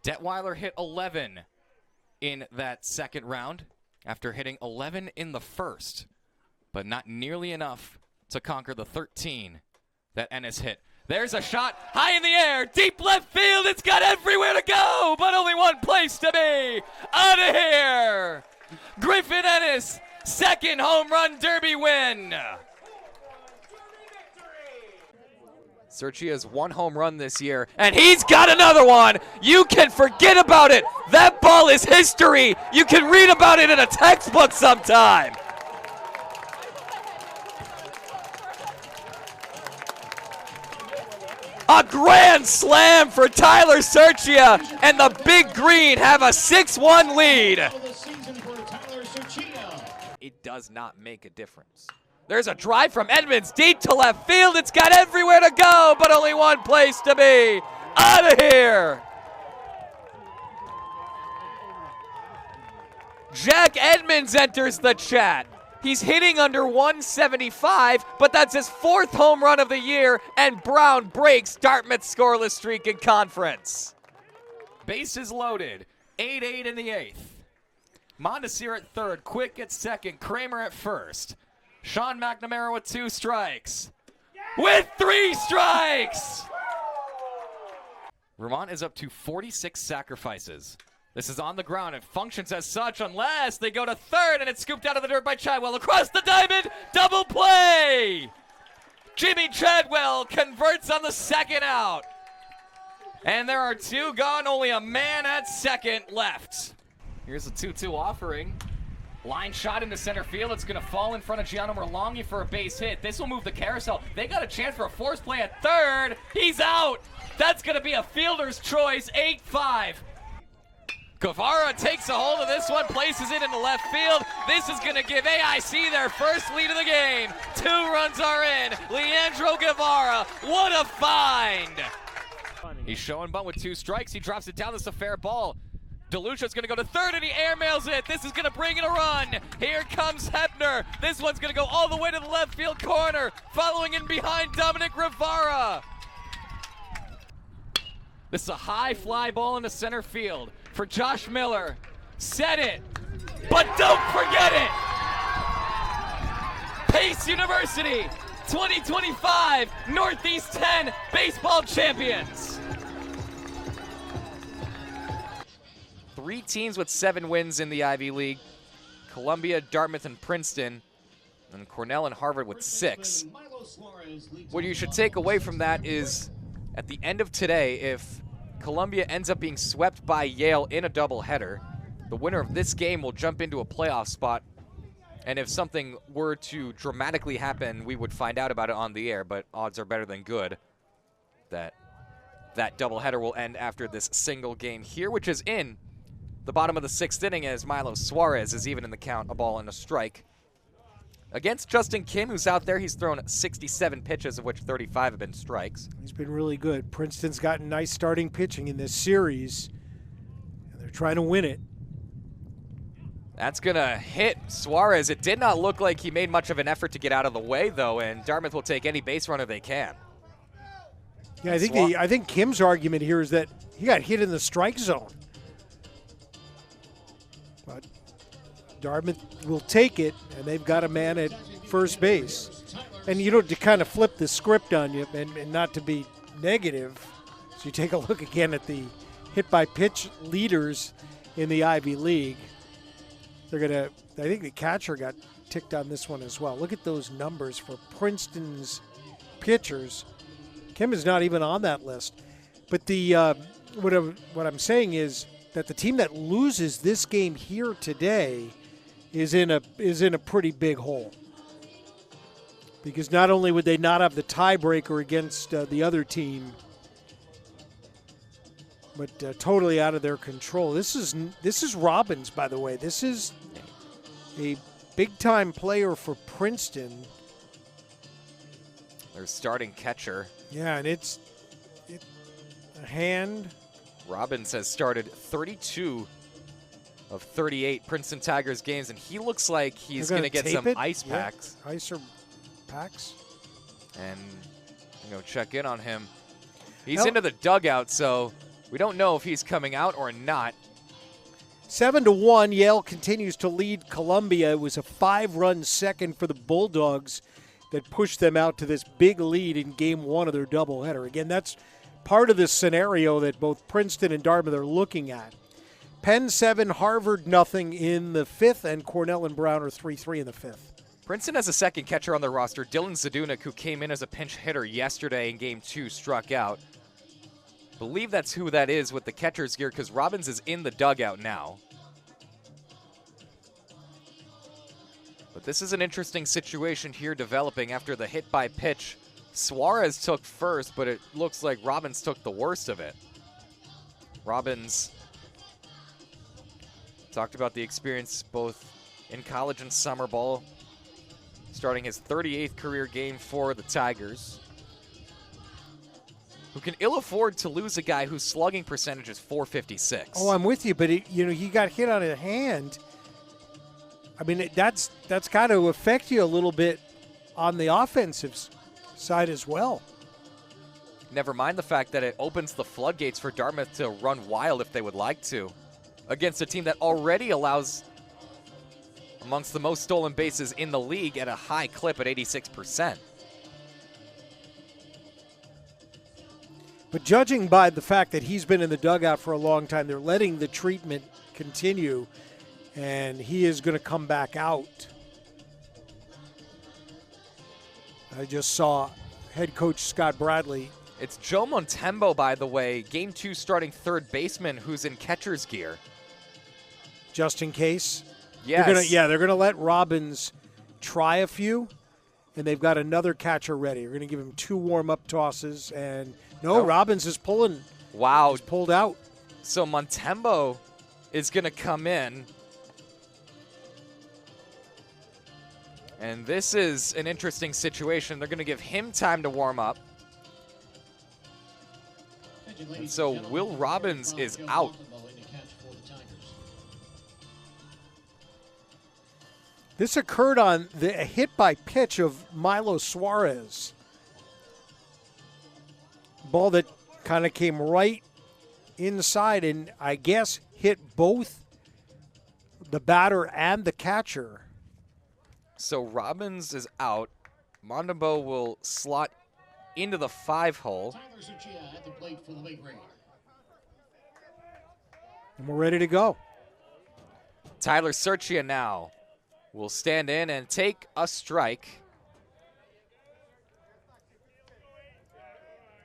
Detweiler hit 11 in that second round after hitting 11 in the first, but not nearly enough to conquer the 13 that Ennis hit. There's a shot high in the air, deep left field. It's got everywhere to go, but only one place to be. Out of here. Griffin Ennis, second home run derby win. Serchia's one home run this year, and he's got another one. You can forget about it. That ball is history. You can read about it in a textbook sometime. A grand slam for Tyler Serchia, and the Big Green have a 6-1 lead. It does not make a difference. There's a drive from Edmonds deep to left field. It's got everywhere to go, but only one place to be. Out of here. Jack Edmonds enters the chat. He's hitting under 175, but that's his 4th home run of the year, and Brown breaks Dartmouth's scoreless streak in conference. Bases loaded, 8-8 in the 8th. Mondesir at 3rd, Quick at 2nd, Kramer at 1st. Sean McNamara with 2 strikes. With 3 strikes! Vermont is up to 46 sacrifices. This is on the ground. It functions as such unless they go to 3rd, and it's scooped out of the dirt by Chadwell. Across the diamond, double play! Jimmy Chadwell converts on the 2nd out. And there are 2 gone, only a man at 2nd left. Here's a 2-2 offering. Line shot into center field. It's going to fall in front of Gianno Merlonghi for a base hit. This will move the carousel. They got a chance for a force play at 3rd. He's out. That's going to be a fielder's choice, 8-5. Guevara takes a hold of this one, places it in the left field. This is going to give AIC their first lead of the game. 2 runs are in. Leandro Guevara, what a find. He's showing bunt with 2 strikes. He drops it down. This is a fair ball. DeLucia's going to go to 3rd, and he airmails it. This is going to bring in a run. Here comes Hepner. This one's going to go all the way to the left field corner, following in behind Dominic Rivera. This is a high fly ball into center field for Josh Miller. Set it, but don't forget it. Pace University, 2025 Northeast 10 baseball champions. 3 teams with 7 wins in the Ivy League. Columbia, Dartmouth, and Princeton. And Cornell and Harvard with 6. What you should take away from that is, at the end of today, if Columbia ends up being swept by Yale in a doubleheader, the winner of this game will jump into a playoff spot. And if something were to dramatically happen, we would find out about it on the air, but odds are better than good that that doubleheader will end after this single game here, which is in the bottom of the 6th inning, as Milo Suarez is even in the count, a ball and a strike. Against Justin Kim, who's out there, he's thrown 67 pitches, of which 35 have been strikes. He's been really good. Princeton's gotten nice starting pitching in this series, and they're trying to win it. That's going to hit Suarez. It did not look like he made much of an effort to get out of the way, though, and Dartmouth will take any base runner they can. Yeah, I think Kim's argument here is that he got hit in the strike zone. But Dartmouth will take it, and they've got a man at first base. And, you know, to kind of flip the script on you and not to be negative, so you take a look again at the hit-by-pitch leaders in the Ivy League. They're going to – I think the catcher got ticked on this one as well. Look at those numbers for Princeton's pitchers. Kim is not even on that list. But the what I'm saying is that the team that loses this game here today is in a pretty big hole, because not only would they not have the tiebreaker against the other team, but totally out of their control. This is Robbins, by the way. This is a big-time player for Princeton. Their starting catcher. Yeah, and it's a hand. Robbins has started 32 of 38 Princeton Tigers games, and he looks like he's going to get some ice packs. Yeah, ice or packs. And check in on him. He's into the dugout, so We don't know if he's coming out or not. 7-1, Yale continues to lead Columbia. It was a 5-run second for the Bulldogs that pushed them out to this big lead in game one of their doubleheader. Again, that's part of this scenario that both Princeton and Dartmouth are looking at. Penn 7, Harvard nothing in the fifth, and Cornell and Brown are 3-3 in the fifth. Princeton has a second catcher on their roster. Dylan Zadunik, who came in as a pinch hitter yesterday in game 2, struck out. Believe that's who that is with the catcher's gear because Robbins is in the dugout now. But this is an interesting situation here developing after the hit by pitch. Suarez took first, but it looks like Robbins took the worst of it. Robbins talked about the experience both in college and summer ball, starting his 38th career game for the Tigers, who can ill afford to lose a guy whose slugging percentage is .456. Oh, I'm with you, but he got hit on his hand. I mean, that's got to affect you a little bit on the offensive side as well. Never mind the fact that it opens the floodgates for Dartmouth to run wild if they would like to, against a team that already allows amongst the most stolen bases in the league at a high clip at 86%. But judging by the fact that he's been in the dugout for a long time, they're letting the treatment continue, and he is going to come back out. I just saw head coach Scott Bradley. It's Joe Montembo, by the way, game 2 starting third baseman who's in catcher's gear. Just in case? Yes. They're going to let Robbins try a few, and they've got another catcher ready. They're going to give him 2 warm-up tosses, and Robbins is pulling. Wow. He's pulled out. So Montembo is going to come in. And this is an interesting situation. They're going to give him time to warm up. And so Will Robbins is out. This occurred on a hit by pitch of Milo Suarez. Ball that kind of came right inside and I guess hit both the batter and the catcher. So Robbins is out. Montembo will slot into the 5-hole. And we're ready to go. Tyler Serchia now will stand in and take a strike.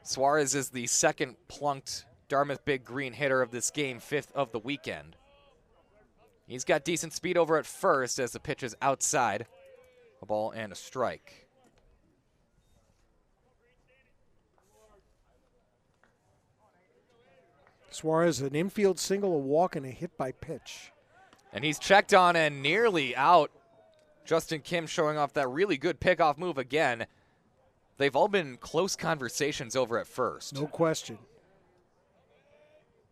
Suarez is the second plunked Dartmouth Big Green hitter of this game, 5th of the weekend. He's got decent speed over at first as the pitch is outside. A ball and a strike. Suarez, an infield single, a walk, and a hit by pitch. And he's checked on and nearly out. Justin Kim showing off that really good pickoff move again. They've all been close conversations over at first. No question.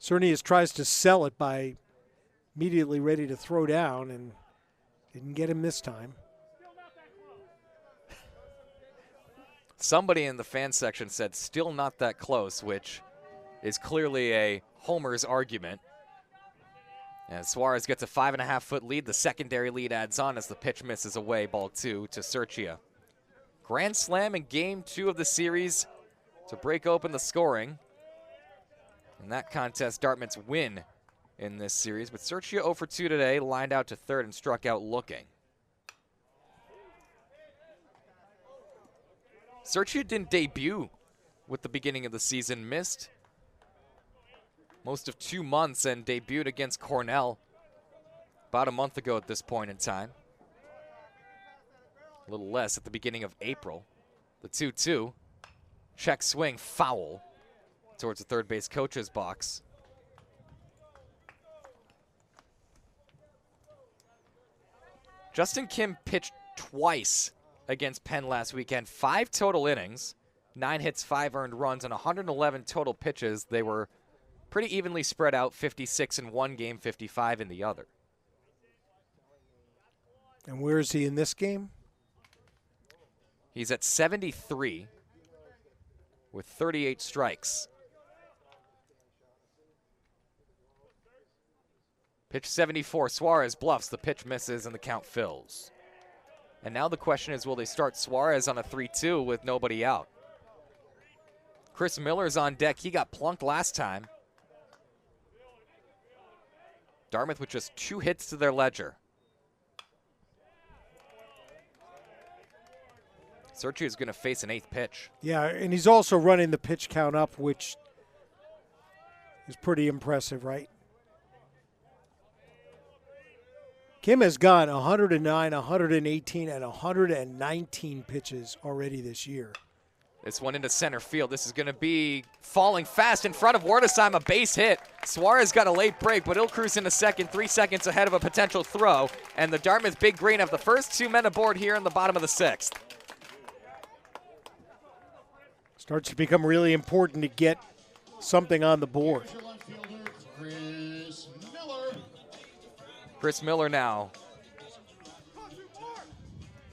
Cernius tries to sell it by immediately ready to throw down and didn't get him this time. Somebody in the fan section said still not that close, which is clearly a homer's argument. And Suarez gets a 5.5-foot lead. The secondary lead adds on as the pitch misses away. Ball 2 to Serchia. Grand slam in game 2 of the series to break open the scoring. In that contest, Dartmouth's win in this series. But Serchia 0 for 2 today, lined out to third and struck out looking. Serchia didn't debut with the beginning of the season. Missed most of 2 months and debuted against Cornell about a month ago at this point in time. A little less at the beginning of April. The 2-2. Check swing, foul towards the third base coach's box. Justin Kim pitched twice against Penn last weekend. 5 total innings, 9 hits, 5 earned runs, and 111 total pitches. They were pretty evenly spread out, 56 in one game, 55 in the other. And where is he in this game? He's at 73 with 38 strikes. Pitch 74, Suarez bluffs, the pitch misses, and the count fills. And now the question is, will they start Suarez on a 3-2 with nobody out? Chris Miller's on deck. He got plunked last time. Dartmouth with just 2 hits to their ledger. Sergio is going to face an 8th pitch. Yeah, and he's also running the pitch count up, which is pretty impressive, right? Kim has gone 109, 118, and 119 pitches already this year. This one into center field. This is going to be falling fast in front of Werdesheim, a base hit. Suarez got a late break, but he'll cruise into second, 3 seconds ahead of a potential throw. And the Dartmouth Big Green have the first 2 men aboard here in the bottom of the 6th. Starts to become really important to get something on the board. Chris Miller now.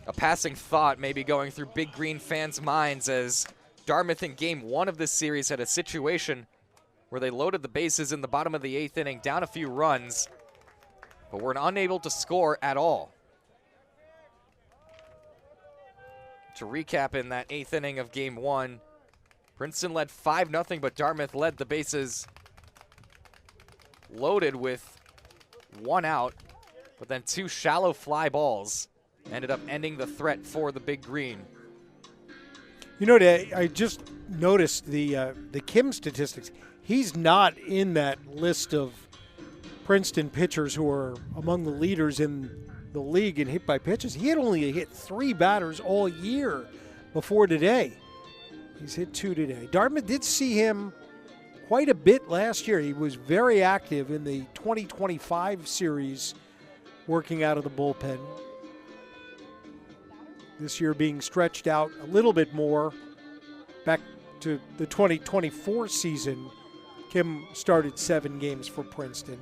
A passing thought maybe going through Big Green fans' minds as Dartmouth in game 1 of this series had a situation where they loaded the bases in the bottom of the 8th inning, down a few runs, but were unable to score at all. To recap, in that 8th inning of game 1, Princeton led 5-0, but Dartmouth led the bases loaded with 1 out, but then 2 shallow fly balls ended up ending the threat for the Big Green. You know, I just noticed the Kim statistics. He's not in that list of Princeton pitchers who are among the leaders in the league in hit by pitches. He had only hit 3 batters all year before today. He's hit 2 today. Dartmouth did see him quite a bit last year. He was very active in the 2025 series working out of the bullpen. This year being stretched out a little bit more. Back to the 2024 season, Kim started 7 games for Princeton.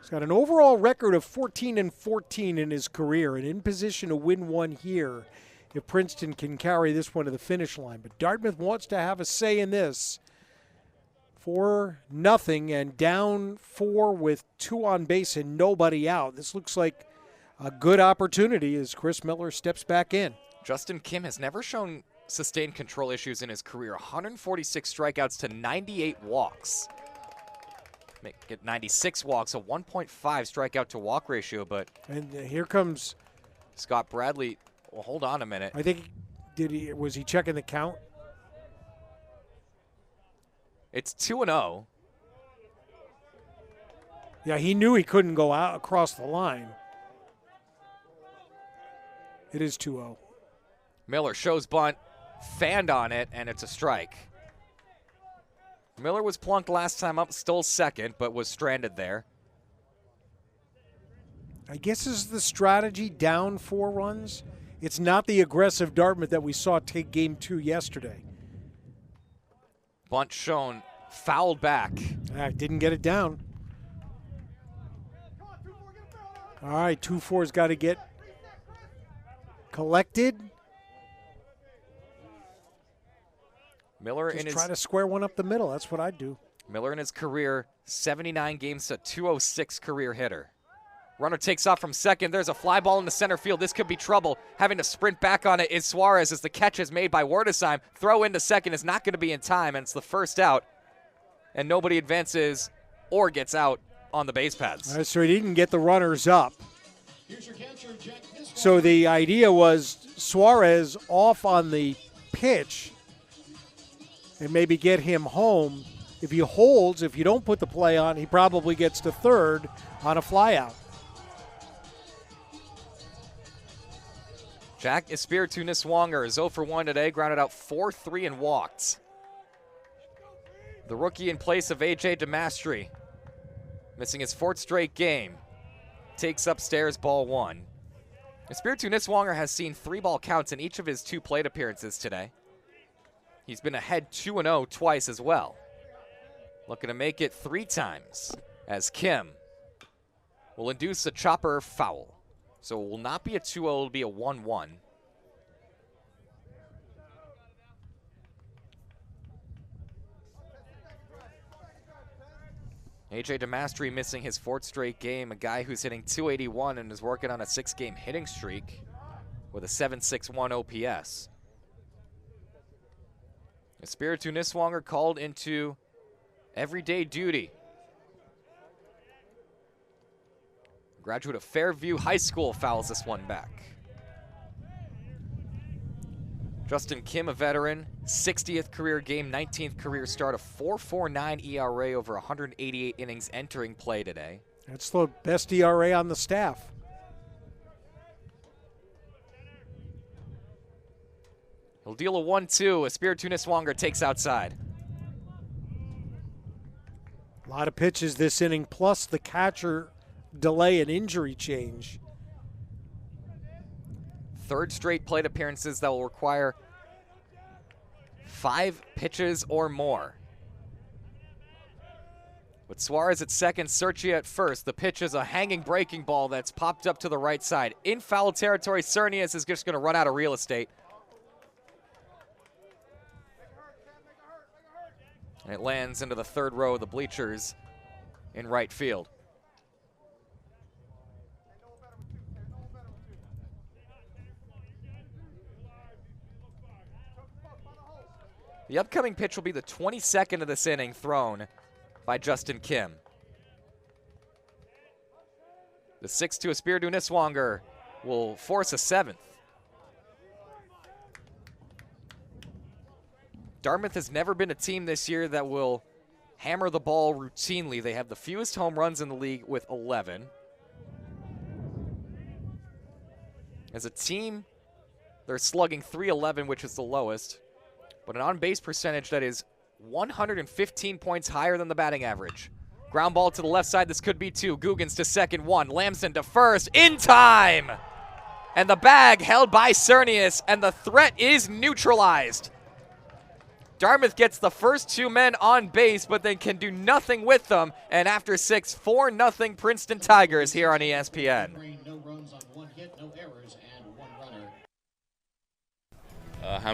He's got an overall record of 14-14 in his career and in position to win one here if Princeton can carry this one to the finish line. But Dartmouth wants to have a say in this. 4-0 and down 4 with 2 on base and nobody out. This looks like a good opportunity as Chris Miller steps back in. Justin Kim has never shown sustained control issues in his career. 146 strikeouts to 98 walks. Get 96 walks, a 1.5 strikeout to walk ratio, but... And here comes... Scott Bradley. Well, hold on a minute. I think, was he checking the count? It's 2-0. Yeah, he knew he couldn't go out across the line. It is 2-0. Miller shows bunt, fanned on it, and it's a strike. Miller was plunked last time up, stole second, but was stranded there. I guess is the strategy down 4 runs. It's not the aggressive Dartmouth that we saw take game 2 yesterday. Bunt shown, fouled back. Didn't get it down. All right, 2-4's got to get collected. Miller Just in his try to square one up the middle. That's what I'd do. Miller in his career, 79 games, a 206 career hitter. Runner takes off from second. There's a fly ball in the center field. This could be trouble. Having to sprint back on it is Suarez as the catch is made by Werdesheim. Throw into second is not going to be in time, and it's the first out. And nobody advances or gets out on the base paths. So he didn't get the runners up. So the idea was Suarez off on the pitch and maybe get him home. If he holds, if you don't put the play on, he probably gets to third on a flyout. Jack Espiritu Niswanger is 0 for 1 today, grounded out 4-3 and walked. The rookie in place of A.J. DeMastri, missing his 4th straight game, takes upstairs ball 1. Espiritu Niswanger has seen 3-ball counts in each of his 2 plate appearances today. He's been ahead 2-0 twice as well. Looking to make it 3 times as Kim will induce a chopper foul. So it will not be a 2-0, it will be a 1-1. AJ DeMastri missing his 4th straight game, a guy who's hitting .281 and is working on a 6-game hitting streak with a .761 OPS. Espiritu Niswonger called into everyday duty. Graduate of Fairview High School fouls this one back. Justin Kim, a veteran, 60th career game, 19th career start, a 4.49 ERA over 188 innings entering play today. That's the best ERA on the staff. He'll deal a 1-2. Espiritu Niswonger takes outside. A lot of pitches this inning, plus the catcher delay and injury change. 3rd straight plate appearances that will require 5 pitches or more. With Suarez at second, Serchia at first. The pitch is a hanging breaking ball that's popped up to the right side. In foul territory, Cernius is just going to run out of real estate. And it lands into the 3rd row of the bleachers in right field. The upcoming pitch will be the 22nd of this inning thrown by Justin Kim. The 6-2 Espiritu Niswonger will force a 7th. Dartmouth has never been a team this year that will hammer the ball routinely. They have the fewest home runs in the league with 11. As a team, they're slugging .311, which is the lowest, but an on-base percentage that is 115 points higher than the batting average. Ground ball to the left side. This could be 2. Guggens to second, 1. Lamson to first. In time! And the bag held by Cernius, and the threat is neutralized. Dartmouth gets the first 2 men on base, but then can do nothing with them. And after 6, 4-0 Princeton Tigers here on ESPN. No runs on 1 hit, no errors, and 1 runner. How